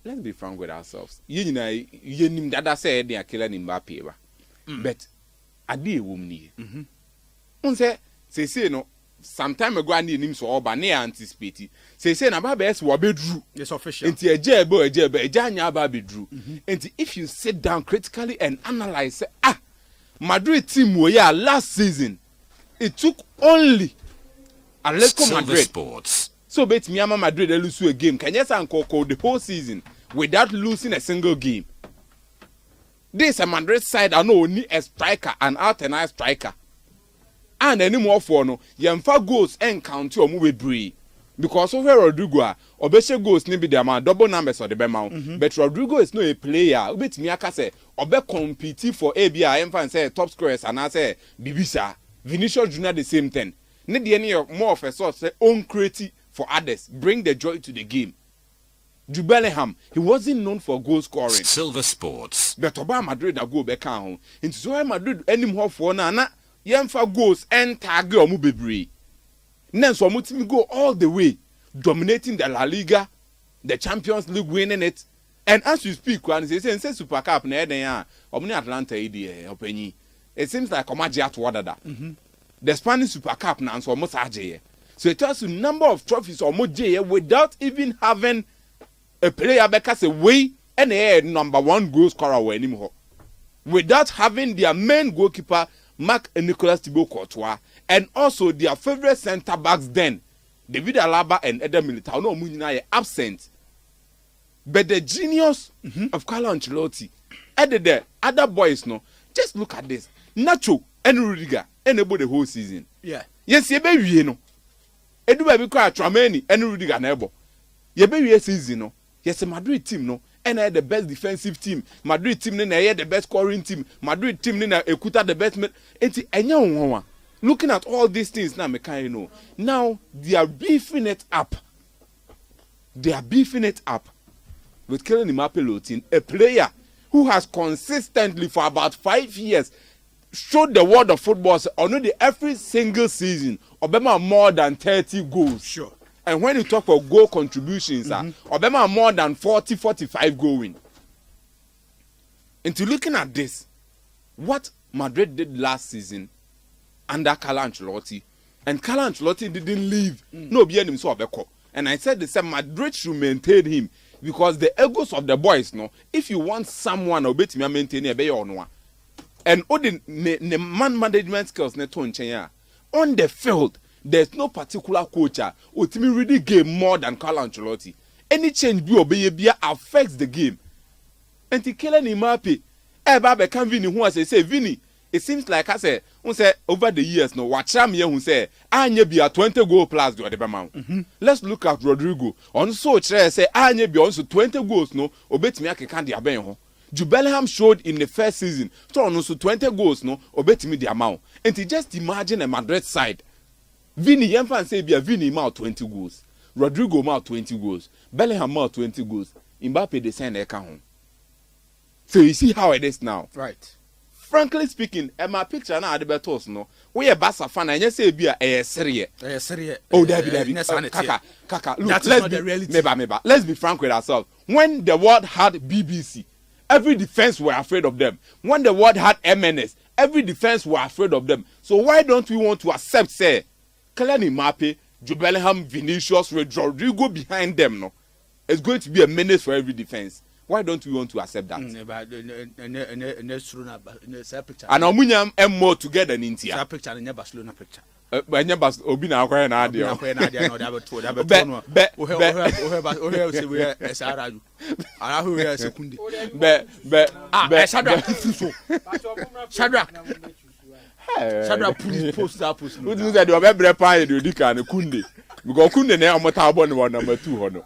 let's be frank with ourselves. You know, you nim that say they are killing Mbappe, but I did a woman. Say no. Sometime ago, I need him so over near anticipate. Say, na Baba will be drew. Yes, official. Into a jebo, Janya Baby drew. And if you sit down critically and analyze, say, Madrid team were last season. It took only Atletico Madrid. Sports. So, bet Miami Madrid they lose a game. Can you say the whole season without losing a single game? This a Madrid side, I know only a striker, an out-and-out striker. And any more for no, yemfa goals and count your movie bree. Because over Rodrigo, Obeshe goals maybe the amount double numbers or the amount. But Rodrigo is not a player. Ubet Miaka say, Obe compete for ABI and say top scorers and I say Bibisa, Vinicius Junior the same thing. Need any more of a sort say own creative for others. Bring the joy to the game. Jude Bellingham, he wasn't known for goal scoring. Silver Sports. But Obama Madrid a go back home. Into so Madrid any more for na. Yemfa goals and tag omu bebre. Then so mutimi go all the way, dominating the La Liga, the Champions League, winning it. And as you speak, when say Super Cup na eden ya, omni Atlanta idi openyi. It seems like omaji atwada. The Spanish Super Cup na so almost aje. So it tells you number of trophies omoje without even having a player because away and number 1 goal scorer anymore. Without having their main goalkeeper Marc and Nicolas Thibaut Courtois, and also their favorite centre backs then, David Alaba and Eder Militao, no Munina absent. But the genius of Carlo Ancelotti, added the other boys, no, just look at this. Nacho and Rudiger, and about the whole season. Yeah. Yes, ye baby, you know. Edu baby cry Trameni and Rudiger nebo. Ye baby season, no. Yes, a Madrid team, no. And I had the best defensive team. Madrid team then I had the best scoring team. Madrid team then I Ekuta the best. Looking at all these things now, you know. Now they are beefing it up. They are beefing it up with Kylian Mbappe, a player who has consistently for about 5 years showed the world of football on every single season Obama more than 30 goals. Sure. And when you talk about goal contributions, Obama more than 40, 45 going. Into looking at this, what Madrid did last season under Carlo Ancelotti, and Carlo Ancelotti didn't leave. No, be him so abeko. And I said the same, Madrid should maintain him because the egos of the boys, no. If you want someone, obey me maintain a beyo no. And all the man management skills ne ton chenya on the field. There's no particular coach who really game more than Carlo Ancelotti. Any change be obey affects the game. And to kill any Mbappe, Babe can Vini who say Vini. It seems like I say over the years no watch am here who say anye be a 20 goal plus do the amount. Let's look at Rodrigo. On so say anye be also 20 goals no obet me can the aben ho. Jude Bellingham showed in the first season. So on so 20 goals no obet me the amount. And to just imagine a Madrid side. Vini Yemfan say be a Vini mouth 20 goals. Rodrigo mouth 20 goals. Bellingham mouth 20 goals. Mbappe they send their home. So you see how it is now. Right. Frankly speaking, my picture now at the Betos no. We a Barca fan and you say be a serie. Oh, David. Kaka. Look, that's not the reality. Maybe. Let's be frank with ourselves. When the world had BBC, every defense were afraid of them. When the world had MNS, every defense were afraid of them. So why don't we want to accept say Kylian Mbappe, Jude Bellingham, Vinicius, Rodrigo behind them, no? It's going to be a menace for every defense. Why don't we want to accept that? And Omunyam and more together in India. That picture in Barcelona picture. But Obina acquire an idea. Shadrach post that post. Who do that? You have every pie do Dika and Kunde. Because Kunde now Motabon one number 2 hono.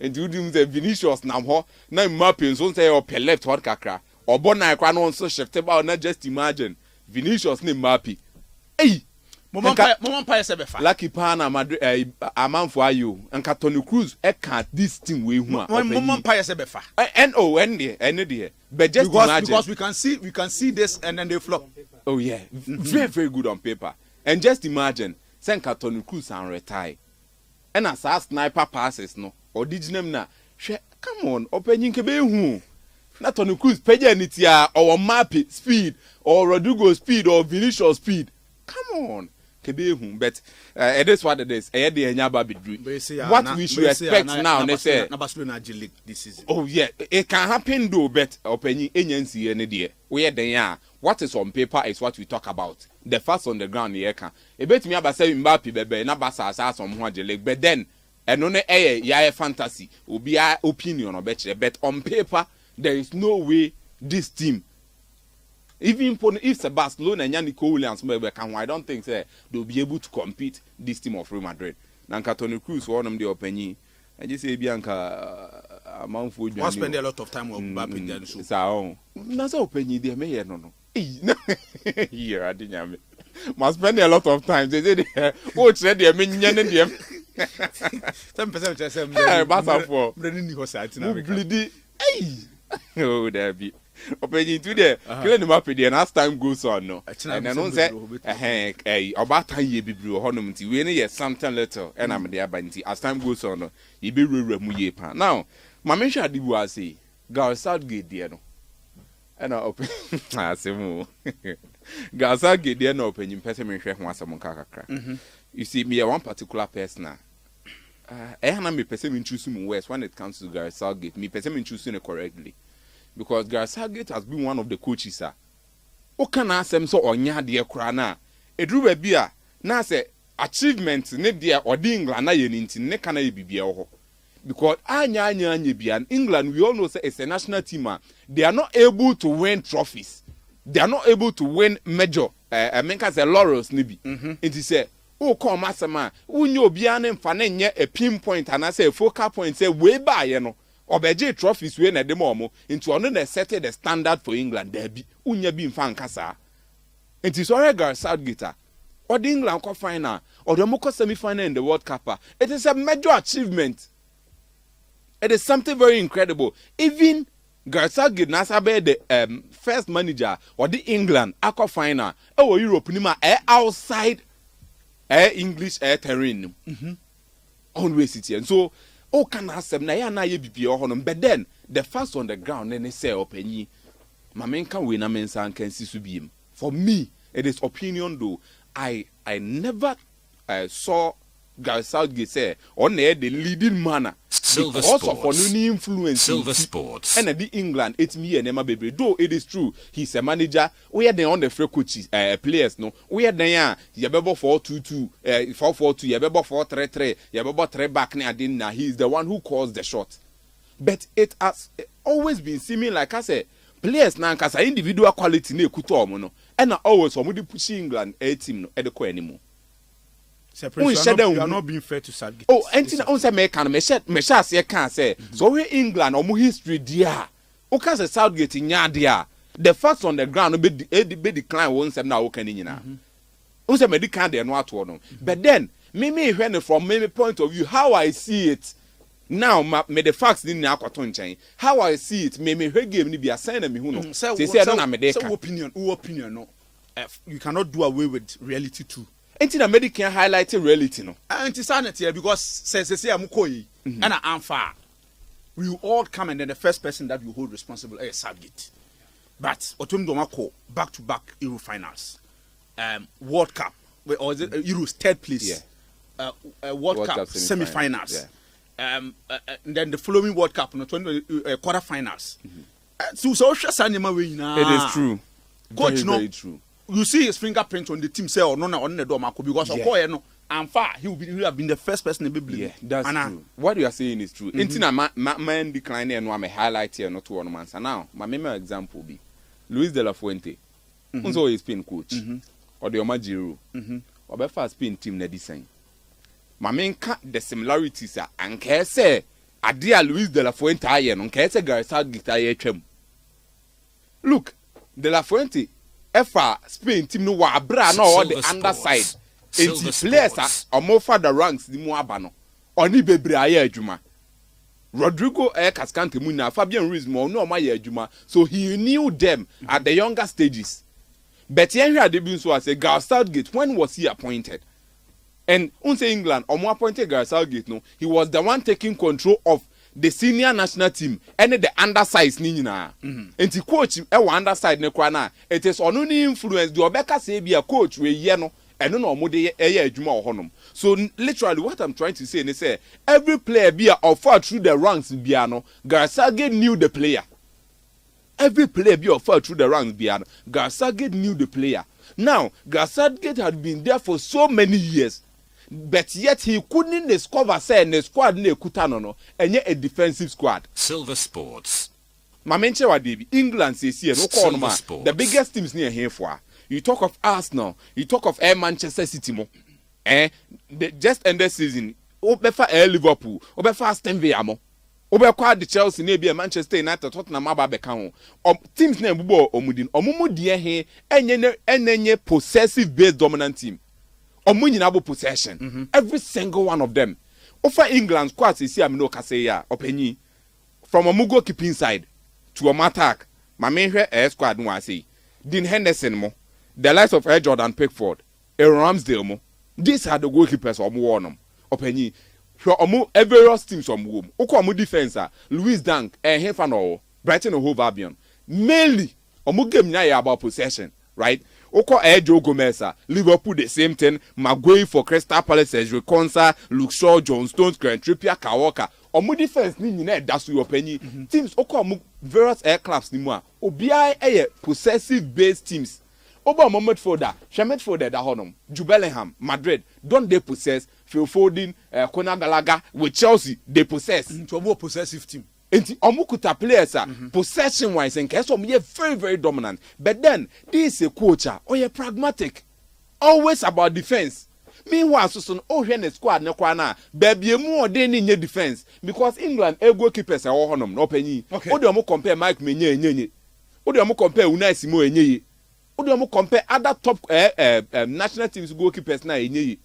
And you do the Vinicius Namho, now Mapping, so say up left hot kakra. Or Bona Kran on so shift about not just imagine. Vinicius name Mappy. Hey! Moment Pie Sebefa. Lucky Pana Madrid, a man for you, and Catoni Cruz, can't this team we want. Moment Pie Sebefa. And dear. But just because we can see this and then they flop. Oh yeah, very very good on paper. And just imagine, send Catoni Cruz and retire. And as our sniper passes no, or did you name na? come on, opening kebe hu. Na Toni Kroos peja nitia or Mbappe speed or Rodrigo speed or Vinicius speed. Come on. Kebe hu, but it is what it is. What we should expect now, they say. Barcelona League this season. Oh yeah, it can happen though, but opening agency any day. Where they are, what is on paper is what we talk about. The first on the ground here can. A bit me about saying Mbappe bebe na basa asa some league, but then and on a fantasy will be our opinion or better. But on paper, there is no way this team. Even if Barcelona and Yannick Williams can, I don't think they'll be able to compete this team of Real Madrid. Nanka Toni Kroos one of the opinion. I just say Bianca amount for you. Must spend a lot of time with Mbappe then. So that's opinion they may no. Here I didn't. Must spend a lot of time. They said, "What's that? They mean them." 10% say, "Basa for." Brenini was at now. Oh, there be. Opinion today. Killing the map again as time goes on. No, and I don't say, about time you be blue honumti. We need something little, and I'm there by as time goes on. No, you be real pan. Now, my mention I did was say, Gareth Southgate, dear no. And I open. I say more. Gareth Southgate, dear no opinion. Person me share once a monka. You see, me one particular person. I am a person in choosing West when it comes to Gareth Southgate. Me person in choosing it correctly. Because Gareth Southgate has been one of the coaches, sir. O can ask them so on ya dear crana. A drew a beer. Now say achievement ne dear or the England na yeninti ne kana be ho. Because anya be England we all know say it's a national team. They are not able to win trophies. They are not able to win major I mean say laurels nibi. It is say oh come asema unyo bia ne mfa ne nye a pinpoint and I say a focal point say way by you know. Obeje trophies we na dem omo into ono na set the standard for England there be unya bi mfa nkasa enti so Gareth Southgate or the England co final or the moko semi final in the World Cup. It is a major achievement. It is something very incredible. Even Gareth Southgate na sabe the first manager or the England aqua final or Europe nima outside English terrain always it and so oh, can ask them na ye be but then the first on the ground then they say open my man can win a men's and can see him. For me, it is opinion though. I never saw Gareth Southgate say on the leading manner. Silver also Sports. for no influence. Silver Sports. And the England, it's me and Emma Baby. Though it is true, he's a manager. We are the on the free coaches, players. No, we are the Yabebo 4-2-2, 4-4-2, Yabebo 4-3-3, Yabebo 3 back near dinner. He's the one who calls the shot. But it has always been seeming like I said, players now because individual quality ne kuto no, and always somebody pushing England a team no edeko anymore. You are not being fair to Southgate. Oh, anything on say me can me say can say so we England or history dia. O can say Southgate nya dia. The first on the ground be decline won say na o kan nyina. O say me di kan de no ato no. But then me when from me point of view how I see it now me the facts ni na akwato nchen. How I see it me hwe game ni bia sign na me hu no. Say don't na me dey kan. Opinion no. You cannot do away with reality too. Enti na medical highlighting reality no. Enti sanity because say am koyi and am far. We will all come and then the first person that you hold responsible is Southgate. But Otum Domako back to back Euro finals. World Cup or is it Euros third place. Yeah. World Cup semi-finals. Yeah. And then the following World Cup quarter-finals. So it is true. Coach, very true. You see his fingerprint on the team say or no on the door because of course no and far he will have been the first person to be. Yeah, that's true. What you are saying is true. Intina man decline and one highlight here not one man. So now my main example be Luis de la Fuente. Also is Spain coach. Or the Omajiro. Or be first Spain team na design. My main the similarities are and can say Adia Luis de la Fuente aye no can say Gareth Southgate aye twem. Look, de la Fuente Efa Spain team no wa bra na all the underside. Enti players are more for the ranks the mo aba no. Oni bebre aye adwuma. Rodrigo Cascante Muna, Fabian Ruiz mo no ma ye adwuma. So he knew them at the younger stages. But here had been so as a Gareth Southgate, when was he appointed? And unse England or more appointed Gareth Southgate no, he was the one taking control of the senior national team and the undersized ni nyina enti coach e wa underside ne kwa na it is ono ni influence the obeka say bia coach we ye no eno na omo de ye adwuma ohonom. So literally what I'm trying to say is say every player bia offer through the ranks bia no Garsage knew the player. Every player bia offer through the ranks bia no Garsage knew the player. Now Garsage had been there for so many years, but yet he couldn't discover say the squad na ekuta no enye a defensive squad. Silver Sports. Mamenche wa debi England say no call no ma the biggest teams near here for. You talk of Arsenal, you talk of Manchester City mo. Just end the season. Obefa Liverpool, obefa Aston Villa mo. Obekwa the Chelsea na be Manchester United, Tottenham aba beka ho. Teams na bubo omudin. Omumu die he enye possessive based dominant team. Omu nyina bo possession. Every single one of them. Over England squad see am no kase ya openyi. From omugo keeping side to a attack. Ma menhwe squad no say. Dean Henderson mo. The likes of Jordan Pickford, Aaron Ramsdale mo. These are the goalkeepers omu wonum. Openyi. Hwe omu various teams omu wom. Uko omu defense Louis Dunk Hefa no Brighton and Hove Albion. Mainly omu game na ya about possession, right? Uko Joe Gomez Liverpool the same thing. Maguire for Crystal Palace, Ezri Konsa, Luke Shaw, John Stones, Grant Trippier, Kawaka. Omu defense ni nyina dasu openyi. Teams uko omu various clubs ni mu a obiai possessive based teams. Oba Mohamed Foda, Shamed Foda da honum, Bellingham, Madrid, don't they possess Phil Foden, Conor Gallagher with Chelsea, they possess. To a possessive team. And Omukuta players possession wise and case very, very dominant. But then this is a coach or you're pragmatic. Always about defense. Meanwhile, so when squad no kwana, baby more than in your defense. Because England goalkeepers are all honum, no penny. Okay. Odo compare Mike Menye. Odo compare Unai Simo enye. Odo compare other top national teams goalkeepers na enye.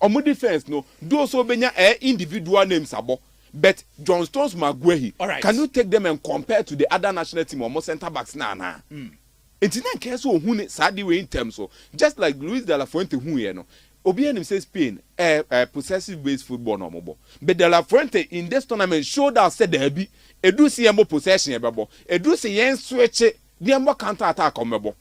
Omo defense no do so benya individual names abo. But John Stones Maguire, can you take them and compare to the other national team or more center backs na? It's not case so who sadi way in terms so just like Luis de la Fuente who you know. Obianim says Spain possessive based football no more. But de la Fuente in this tournament showed us said there be edu see more possession ebebo. Edu see yen switch the more counter attack omebo.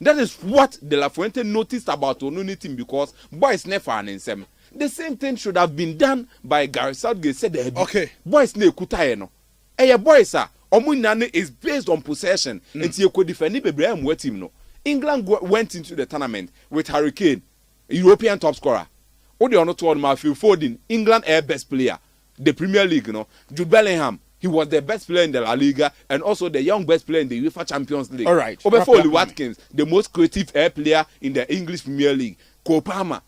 That is what De La Fuente noticed about Onuni team because boys never an them. The same thing should have been done by Gary Southgate said okay. Boys ne kutaye no. Boys Omunane is based on possession. And you could defend Ibrahim with him no. England went into the tournament with Harry Kane, European top scorer. Odi ono to on Phil Foden, England best player, the Premier League no. Jude Bellingham. He was the best player in the La Liga and also the young best player in the UEFA Champions League. All right. Obefa Watkins, the most creative player in the English Premier League. Kopama,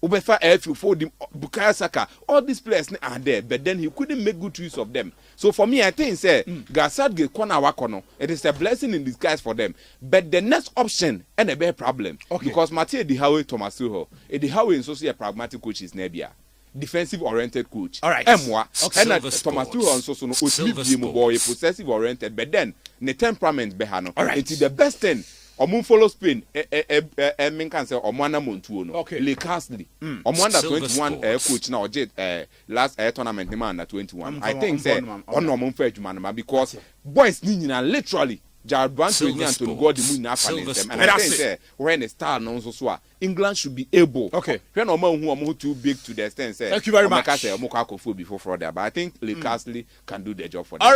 Obefa Phil Bukayo Saka. All these players are there, but then he couldn't make good use of them. So for me, I think Garsad Kona Wakono, it is a blessing in disguise for them. But the next option and a big problem. Okay. Because Mathieu Dihawe Thomas Tuchel, Dihawe is also a pragmatic coach is Nebia. Defensive oriented coach. All right. And Thomas Tuchel also possessive oriented, but then the temperament behano. All right. It's the best thing. Omun follow Spain. Men can say Omwana Montuono. Okay. Le Castley. Omwana 21 coach now. Last tournament the man at 21. I think say on no Monfetch man because boys nina literally. Jared Branson to go the moon after them. And I think when the star knows also England should be able. Okay. When no man who are too big to the extent say. Thank you very much. Before further, but I think Le Castley can do the job for them. All right.